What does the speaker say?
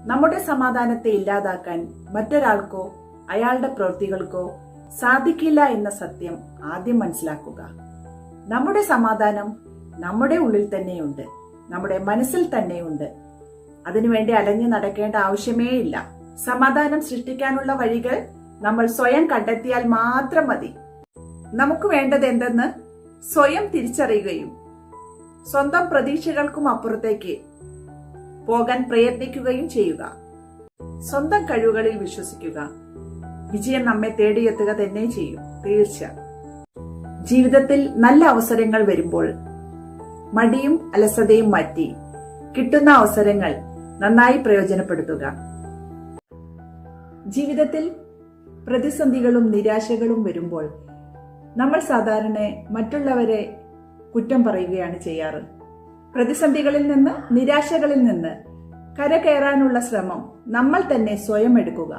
നമ്മുടെ സമാധാനത്തെ ഇല്ലാതാക്കാൻ മറ്റൊരാൾക്കോ അയാളുടെ പ്രവൃത്തികൾക്കോ സാധിക്കില്ല എന്ന സത്യം ആദ്യം മനസ്സിലാക്കുക. നമ്മുടെ സമാധാനം നമ്മുടെ ഉള്ളിൽ തന്നെയുണ്ട്, നമ്മുടെ മനസ്സിൽ തന്നെയുണ്ട്. അതിനുവേണ്ടി അലഞ്ഞു നടക്കേണ്ട ആവശ്യമേ ഇല്ല. സമാധാനം സൃഷ്ടിക്കാനുള്ള വഴികൾ നമ്മൾ സ്വയം കണ്ടെത്തിയാൽ മാത്രം മതി. നമുക്ക് വേണ്ടത് എന്തെന്ന് സ്വയം തിരിച്ചറിയുകയും സ്വന്തം പ്രതീക്ഷകൾക്കും അപ്പുറത്തേക്ക് പോകാൻ പ്രയത്നിക്കുകയും ചെയ്യുക. സ്വന്തം കഴിവുകളിൽ വിശ്വസിക്കുക. വിജയം നമ്മെ തേടിയെത്തുക തന്നെ ചെയ്യും, തീർച്ച. ജീവിതത്തിൽ നല്ല അവസരങ്ങൾ വരുമ്പോൾ മടിയും അലസതയും മാറ്റി കിട്ടുന്ന അവസരങ്ങൾ നന്നായി പ്രയോജനപ്പെടുത്തുക. ജീവിതത്തിൽ പ്രതിസന്ധികളും നിരാശകളും വരുമ്പോൾ നമ്മൾ സാധാരണ മറ്റുള്ളവരെ കുറ്റം പറയുകയാണ് ചെയ്യാറ്. പ്രതിസന്ധികളിൽ നിന്ന്, നിരാശകളിൽ നിന്ന് കരകയറാനുള്ള ശ്രമം നമ്മൾ തന്നെ സ്വയം എടുക്കുക.